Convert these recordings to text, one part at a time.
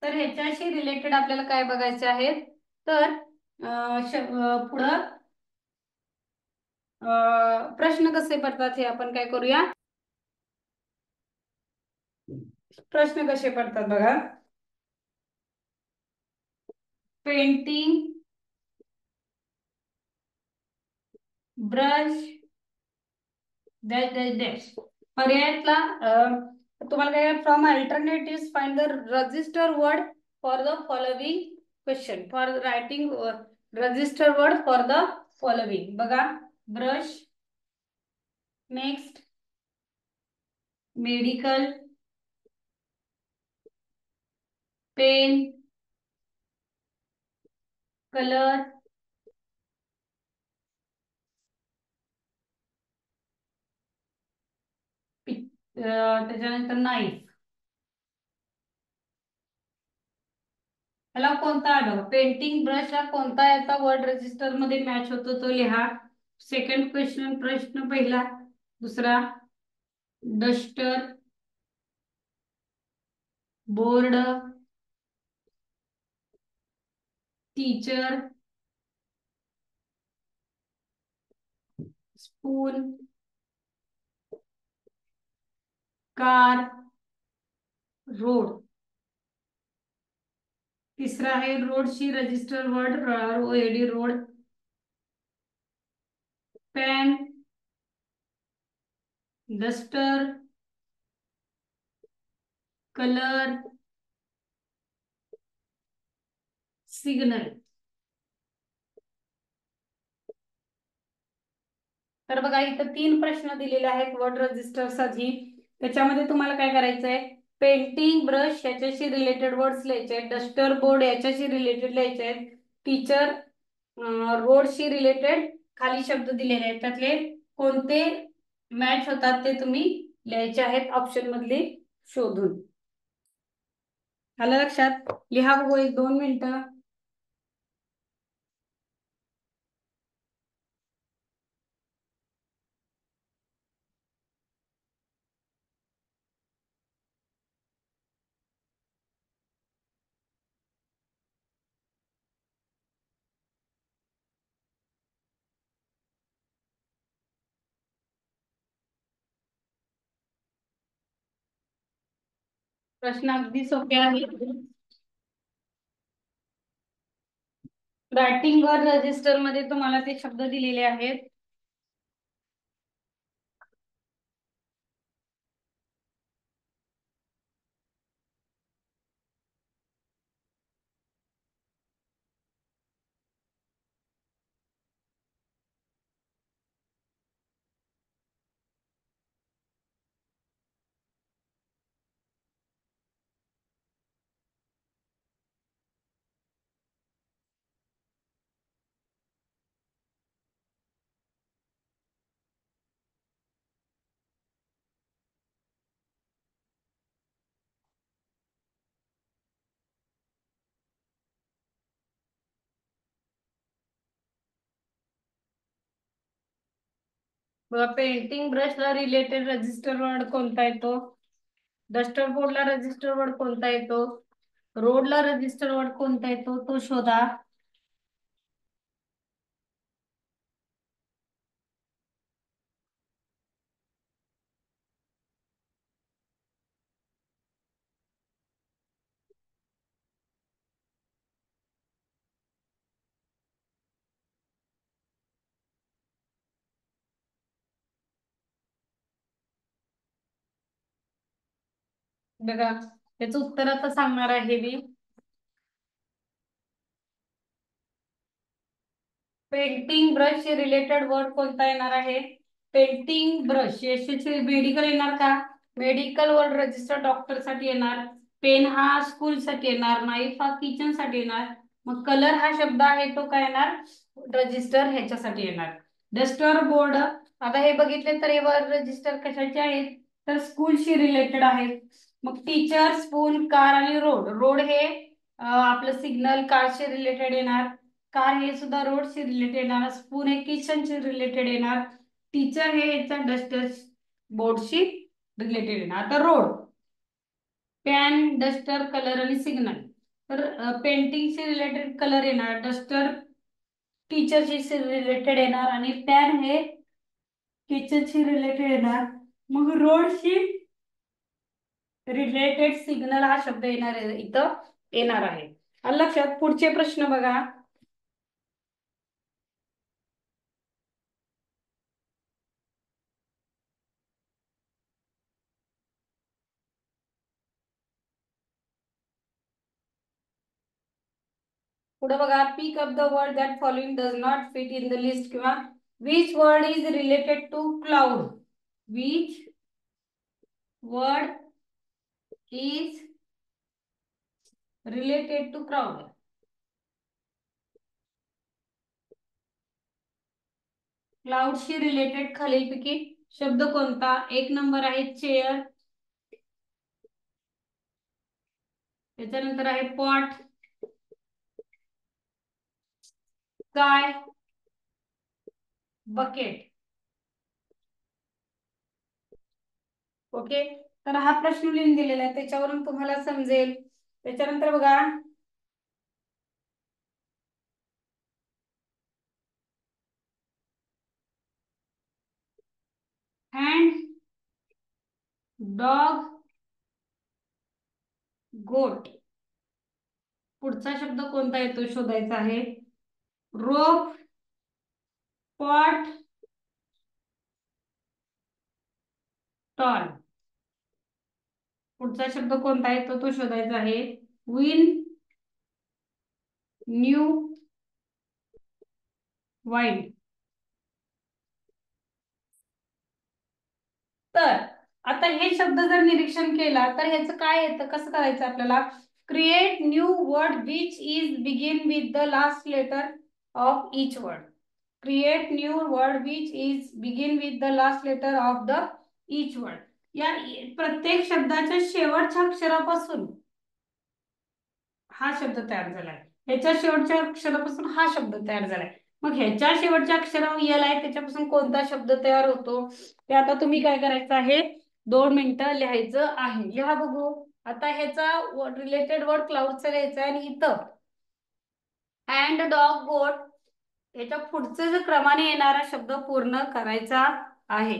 तर ह्याच्याशी रिलेटेड आपल्याला काय बघायचे आहेत. तर पुढं प्रश्न कसे पडतात हे आपण काय करूया. प्रश्न कसे पडतात बघा. Painting brush dash dash dash पर्यायातला तुम्हाला काय from alternative find the register word for the following question for writing register word for the following बघा. Brush, next medical, pen, colour, त्याच्यानंतर नाईफ. ह्याला कोणता आलं पेंटिंग ब्रशला कोणता याचा वर्ड रजिस्टर मध्ये मॅच होतो तो लिहा. सेकंड क्वेश्चन प्रश्न पहिला. दुसरा duster, board, teacher, spoon, car, road. तिसरा आहे रोडशी register word O A D road. Pen, duster, colour, signal. तर बघा इथं 3 प्रश्न दिलेले आहेत वर्ड रजिस्टर साठी. त्याच्यामध्ये तुम्हाला काय करायचंय. पेंटिंग ब्रश याच्याशी रिलेटेड वर्ड्स लिहायचे आहेत. डस्टर बोर्ड याच्याशी रिलेटेड लिहायचे आहेत. टीचर रोडशी रिलेटेड खाली शब्द दिलेले आहेत त्यातले कोणते मॅच होतात ते तुम्ही लिहायचे आहेत ऑप्शन मधले शोधून. आलं लक्षात. लिहा बघू 1-2 मिनिटं. प्रश्न अगदी सोपे आहेत. रायटिंग वर रजिस्टर मध्ये तुम्हाला ते शब्द दिलेले आहेत. बघा पेंटिंग ब्रशला रिलेटेड रजिस्टर वर्ड कोणता येतो. डस्टर बोर्डला रजिस्टर वर्ड कोणता येतो. रोडला रजिस्टर वर्ड कोणता येतो तो शोधा. बघा त्याचं उत्तर आता सांगणार आहे मी. पेंटिंग ब्रश रिलेटेड वर्ड कोणता येणार आहे. पेंटिंग ब्रश यशस्वी मेडिकल येणार का. मेडिकल वर्ड रजिस्टर डॉक्टर साठी येणार. पेन हा स्कूल साठी येणार. नाईफ हा किचन साठी येणार. मग कलर हा शब्द आहे तो काय येणार रजिस्टर ह्याच्यासाठी येणार. डस्टर बोर्ड आता हे बघितले तर हे वर्ड रजिस्टर कशाचे आहेत तर स्कूलशी रिलेटेड आहेत. मग टीचर स्पून कार आणि रोड. रोड हे आपलं सिग्नल कारशी रिलेटेड येणार. कार हे सुद्धा रोडशी रिलेटेड येणार. स्पून हे किचनशी रिलेटेड येणार. टीचर हे याच्या डस्टर बोर्डशी रिलेटेड येणार. आता रोड पॅन, डस्टर, कलर आणि सिग्नल. तर पेंटिंगशी रिलेटेड कलर येणार, डस्टर टीचरशी रिलेटेड येणार आणि पॅन हे किचनशी रिलेटेड येणार. मग रोडशी रिलेटेड सिग्नल हा शब्द येणार इथं येणार आहे. आलं लक्षात? पुढचे प्रश्न बघा. पुढे बघा, pick up the word that following does not fit in the list किंवा which word is related to cloud. Which word is related to crowd. क्लाउडशी रिलेटेड खालीलपैकी शब्द कोणता? एक नंबर आहे चेअर, त्याच्यानंतर आहे पॉट, काय, बकेट. ओके, तर हा प्रश्न लिहून दिलेला आहे, त्याच्यावरून तुम्हाला समजेल. त्याच्यानंतर बघा, हँड, डॉग, गोट. पुढचा शब्द कोणता येतो शोधायचा आहे. रोप, पॉट, टॉल. पुढचा शब्द कोणता येतो तो शोधायचा आहे. Win, new, wild. तर आता हे शब्द जर निरीक्षण केला तर ह्याचं काय येतं, कसं करायचं आपल्याला. Create new word which is begin with the last letter of each word. Create new word which is begin with the last letter of the each word. या प्रत्येक शब्दाच्या शेवटच्या अक्षरापासून हा शब्द तयार झालाय, ह्याच्या शेवटच्या अक्षरापासून हा शब्द तयार झालाय. मग ह्याच्या शेवटच्या अक्षरावर यल आहे, त्याच्यापासून कोणता शब्द तयार होतो ते आता तुम्ही काय करायचं आहे, 2 मिनिटं लिहायचं आहे. लिहा बघू. आता ह्याचा रिलेटेड वर्ड क्लाउडचा लिहायचा आहे आणि इथं अँड, डॉग, गोट ह्याच्या पुढचं जे क्रमाने येणारा शब्द पूर्ण करायचा आहे.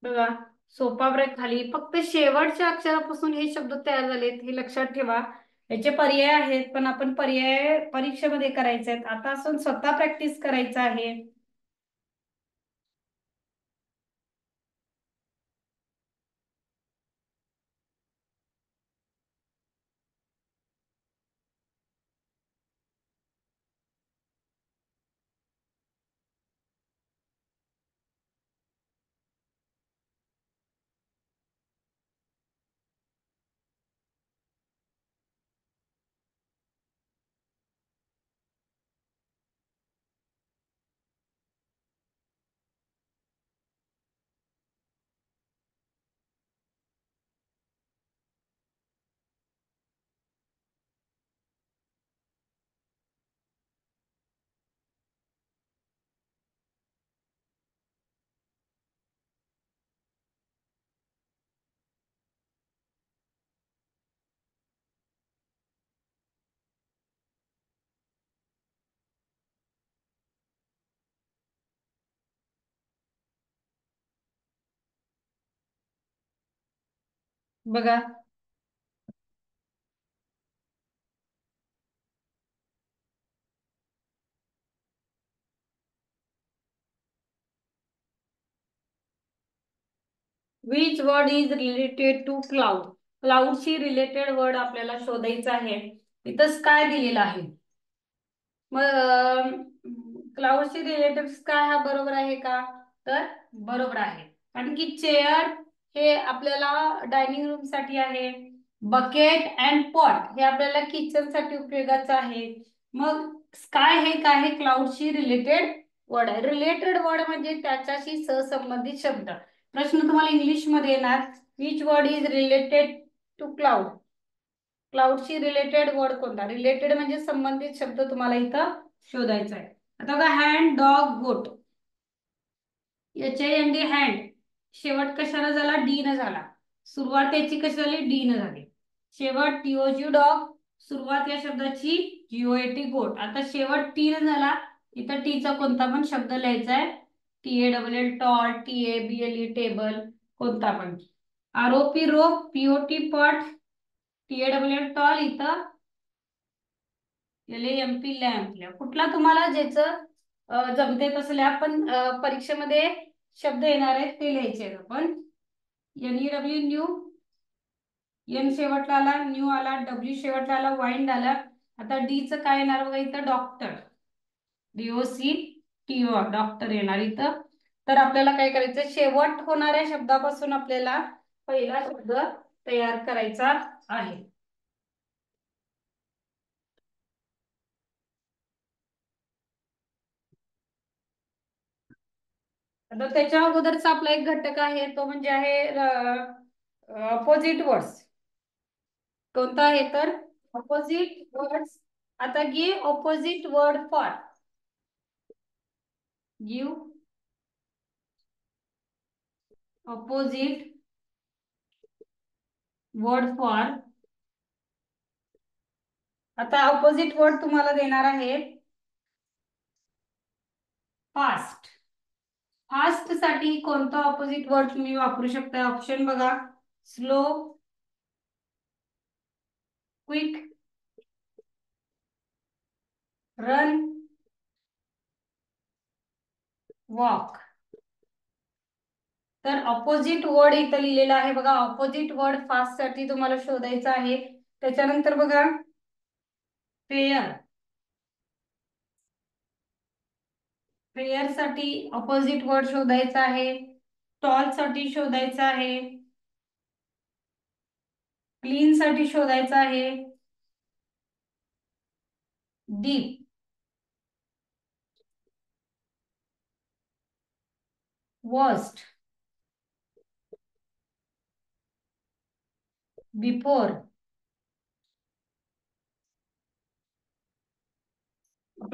बघा, सोपा ब्रेक खाली फक्त शेवटच्या अक्षरापासून हे शब्द तयार झालेत हे लक्षात ठेवा. याचे पर्याय आहेत पण आपण पर्याय परीक्षेमध्ये करायचे आहेत, आता असून स्वतः प्रॅक्टिस करायचं आहे. बघा. Which word is related to cloud. क्लाउडशी रिलेटेड वर्ड आपल्याला शोधायचा आहे. इथंच काय दिलेलं आहे. मग क्लाउडशी रिलेटेड काय हा बरोबर आहे का? तर बरोबर आहे. कारण की चेअर हे आपल्याला डायनिंग रूम साठी आहे. बकेट अँड पॉट हे आपल्याला किचन साठी उपयोगाचं आहे. मग स्काय हे काय आहे? क्लाउडशी रिलेटेड वर्ड आहे. रिलेटेड वर्ड म्हणजे त्याच्याशी सहसंबंधित शब्द. प्रश्न तुम्हाला इंग्लिश मध्ये येणार. Which word is related to cloud. क्लाउडशी रिलेटेड वर्ड कोणता? रिलेटेड म्हणजे संबंधित शब्द तुम्हाला इथं शोधायचा आहे. आता बघा, हँड, डॉग, गोट. HAND हँड शेवट कशाला झाला? डी न झाला. सुरुवात याची कशी झाली? डी न झाली. शेवट TOG डॉग, सुरुवात या शब्दाची GOAT गोट. आता शेवट टी न झाला. इथं टीचा कोणता पण शब्द लिहायचा आहे. TALL टॉल, TABLE टेबल, कोणता पण. ROP रोप, POT पॉट, TALL टॉल, इथं LAMP लॅम्प. कुठला तुम्हाला ज्याचं जमते तसं लिहा. पण परीक्षेमध्ये शब्द येणार आहेत ते लिहायचे आहेत आपण. NEW न्यू, एन शेवटला आला, न्यू आला, डब्ल्यू शेवटला आला, वाइंड आला. आता डीचं काय येणार बघा इथं? डॉक्टर, DOCTO डॉक्टर येणार इथं. तर आपल्याला काय करायचं? शेवट होणाऱ्या शब्दापासून आपल्याला पहिला शब्द तयार करायचा आहे. आता त्याच्या अगोदरचा आपला एक घटक आहे तो म्हणजे आहे अपोजिट वर्ड्स. कोणता आहे तर? Opposite words. आता give opposite word for. Give opposite word for. आता ऑपोजिट वर्ड तुम्हाला देणार आहे फास्ट. फास्ट साठी कोणता ऑपोजिट वर्ड तुम्ही वापरू शकता? ऑप्शन बघा. Slow, quick, run, walk. तर ऑपोजिट वर्ड इथं लिहिलेला आहे बघा. ऑपोजिट वर्ड फास्ट साठी तुम्हाला शोधायचा आहे. त्याच्यानंतर बघा, फेअर. फेअर साठी ऑपोजिट वर्ड शोधायचा आहे. टॉल साठी शोधायचा आहे. क्लीन साठी शोधायचा आहे. Deep, worst, before.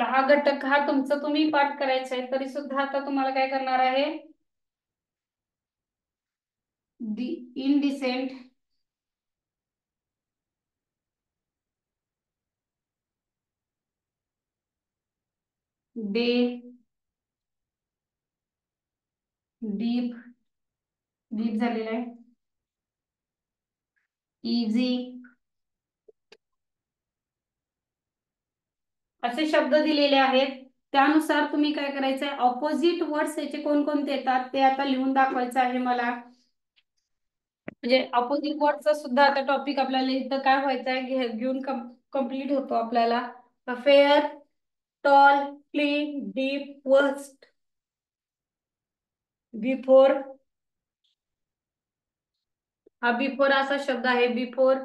हा घटक हा तुमचा तुम्ही पाठ करायचा आहे. तरी सुद्धा आता तुम्हाला काय करणार आहे? इनडिसेंट, डे, डीप, डीप झालेला आहे. इझी, असे शब्द दिलेले आहेत. त्यानुसार तुम्ही काय करायचं आहे? ऑपोजिट वर्ड्स याचे कोणकोणते येतात ते आता लिहून दाखवायचं आहे मला. म्हणजे अपोजिट वर्डचा सुद्धा आता टॉपिक आपल्याला इथं काय व्हायचं आहे घेऊन कम्प्लीट होतो आपल्याला. Fair, tall, clean, deep, worst, before. हा बिफोर असा शब्द आहे. बिफोर,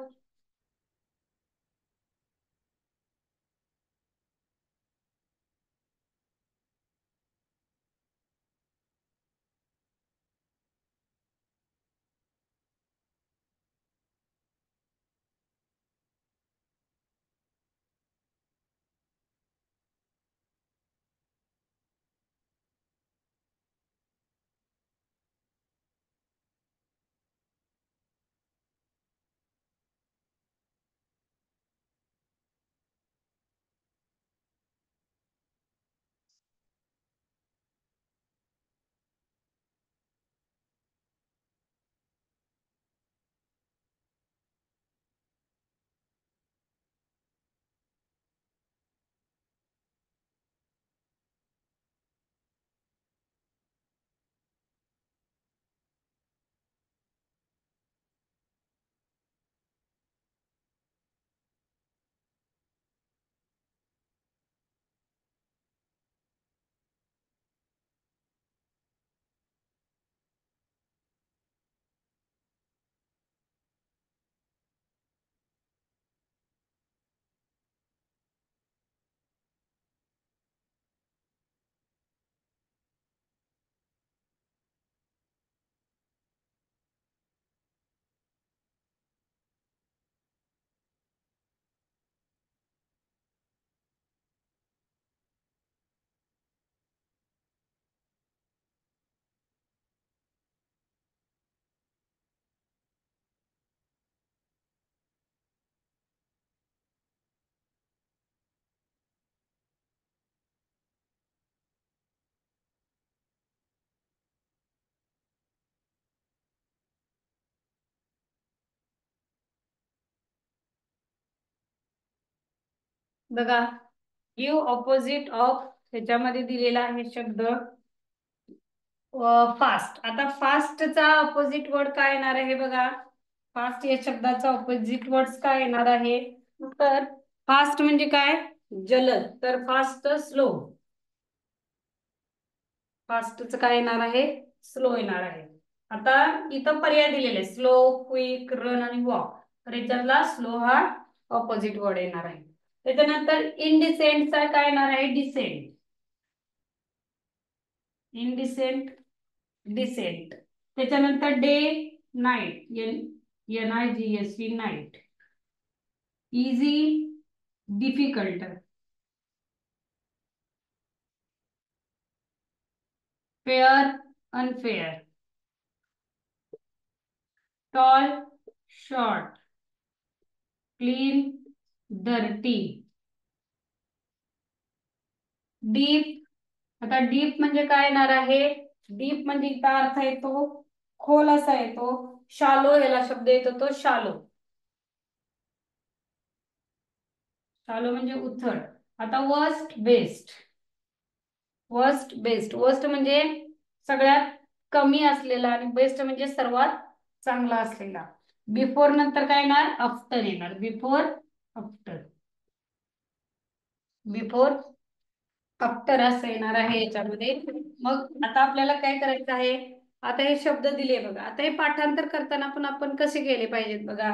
बघा, गिव्ह ऑपोजिट ऑफ, त्याच्यामध्ये दिलेला आहे शब्द फास्ट. आता फास्टचा ऑपोजिट वर्ड काय येणार आहे बघा. फास्ट या शब्दाचा ऑपोजिट वर्ड काय येणार आहे, तर फास्ट म्हणजे काय, जलद. तर फास्ट स्लो. फास्टच काय येणार आहे, स्लो येणार आहे. आता इथं पर्याय दिलेले स्लो, क्विक, रन आणि वॉक. तर याच्यातला स्लो हा ऑपोजिट वर्ड येणार आहे. त्याच्यानंतर इनडिसेंटचा काय येणार आहे, डिसेंट. Indecent, decent. त्याच्यानंतर day, night, NIGHT, night. Easy, difficult. Fair, unfair. Tall, short. Clean, dirty. Deep. आता डीप म्हणजे काय येणार आहे, डीप म्हणजे इथं अर्थ येतो खोल असा येतो. शालो याला शब्द येतो तो शालो. शालो म्हणजे उथळ. आता worst, best. Worst, best. Worst म्हणजे सगळ्यात कमी असलेला आणि बेस्ट म्हणजे सर्वात चांगला असलेला. बिफोर नंतर काय येणार, आफ्टर येणार. Before, after. बिफोर, आफ्टर असं येणार आहे याच्यामध्ये. मग आता आपल्याला काय करायचं आहे, आता हे शब्द दिले बघा. आता हे पाठांतर करताना पण आपण कसे केले पाहिजेत बघा.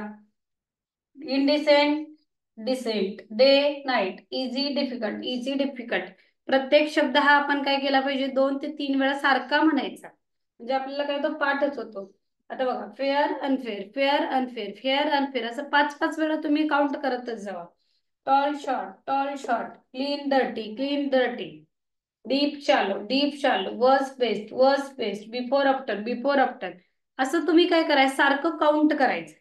Indecent, decent, day, night, easy, difficult, easy, difficult. प्रत्येक शब्द हा आपण काय केला पाहिजे, 2 ते 3 वेळा सारखा म्हणायचा, म्हणजे आपल्याला काय तो पाठच होतो. आता बघा, fair, unfair, fair, unfair, fair, unfair, असं 5-5 वेळा तुम्ही काउंट करतच जावा. Tall, short, tall, short. Clean, dirty, clean, dirty. Deep, shallow, deep, shallow. Worse, best, worse, best. Before, after, before, after. असं तुम्ही काय करायचं, सारखं काउंट करायचं.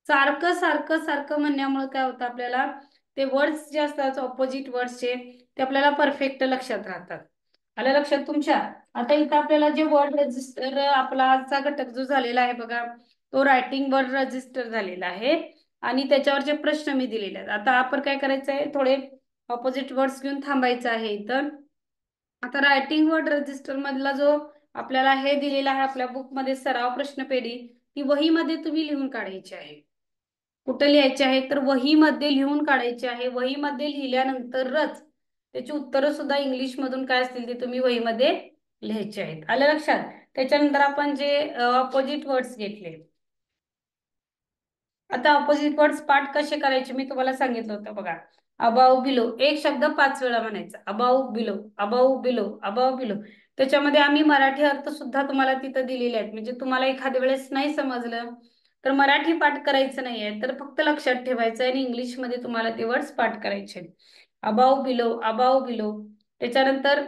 सारखं सारखं सारखं म्हणण्यामुळे काय होतं, आपल्याला ते वर्ड्स जे असतात ऑपोजिट वर्ड्सचे, ते आपल्याला परफेक्ट लक्षात राहतात. आलं लक्षात तुमच्या. आता इथं आपल्याला जे वर्ड रजिस्टर, आपला आजचा घटक जो झालेला आहे बघा, तो रायटिंग वर्ड रजिस्टर झालेला आहे आणि त्याच्यावरचे प्रश्न मी दिलेले आहेत. आता आपण काय करायचं आहे, थोडे ऑपोजिट वर्ड्स घेऊन थांबायचं आहे इथं. आता रायटिंग वर्ड रजिस्टर मधला जो आपल्याला हे दिलेला आहे आपल्या बुक मध्ये सराव प्रश्न पेढी, ती वहीमध्ये तुम्ही लिहून काढायची आहे. कुठे लिहायचे आहे, तर वहीमध्ये लिहून काढायचे आहे. वहीमध्ये लिहिल्यानंतरच त्याची उत्तरं सुद्धा इंग्लिश मधून काय असतील ते तुम्ही वहीमध्ये लिहायचे आहेत. आलं लक्षात. त्याच्यानंतर आपण जे अपोजिट वर्ड्स घेतले. आता अपोजिट वर्ड्स पाठ कसे करायचे मी तुम्हाला सांगितलं होतं बघा. अबाव, बिलो, एक शब्द 5 वेळा म्हणायचा. Above, below, above, below, above, below. त्याच्यामध्ये आम्ही मराठी अर्थ सुद्धा तुम्हाला तिथं दिलेले आहेत, म्हणजे तुम्हाला एखाद्या वेळेस नाही समजलं तर मराठी पाठ करायचं नाहीये, तर फक्त लक्षात ठेवायचं आणि इंग्लिश मध्ये तुम्हाला ते वर्ड्स पाठ करायचे. Above, below, above, below. त्याच्यानंतर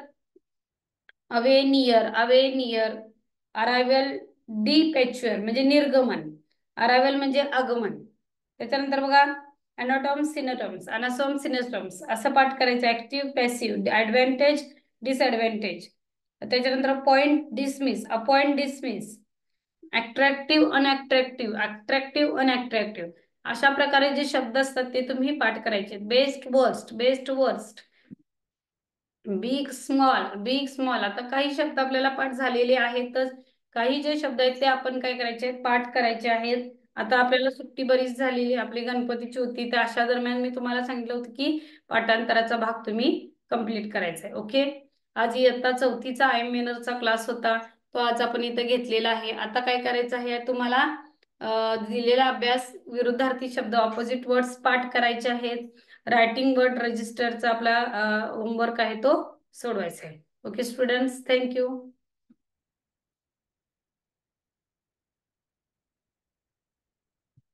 away, near, away, near. Arrival, departure म्हणजे निर्गमन. अरायवल म्हणजे आगमन. त्याच्यानंतर बघा, अनोटॉम्स, सिनोटॉम्स, अनासोम, सिनोटॉम्स असं पाठ करायचं. Active, passive, advantage, disadvantage. त्याच्यानंतर point, dismiss, appoint, dismiss. Attractive, unattractive, attractive, unattractive. अशा प्रकारे जे शब्द असतात ते तुम्ही पाठ करायचे. Best, worst, best, worst. Big, small, big, small. आता काही शब्द आपल्याला पाठ झालेले आहेतच, काही जे शब्द आहेत ते आपण काय करायचे, पाठ करायचे आहेत. आता आपल्याला सुट्टी बरीच झालेली, आपली गणपतीची होती, तर अशा दरम्यान मी तुम्हाला सांगितलं होतं की पाठांतराचा भाग तुम्ही कंप्लीट करायचा आहे. ओके. आज इयत्ता 4थीचा आय एम मेनरचा क्लास होता, तो आज आपण इथं घेतलेला आहे. आता काय करायचं आहे तुम्हाला, दिलेला अभ्यास, विरुद्धार्थी शब्द ऑपोजिट वर्ड्स पाठ करायचे आहेत. रायटिंग वर्ड रजिस्टरचा आपला होमवर्क आहे तो सोडवायचा आहे. Okay students, thank you.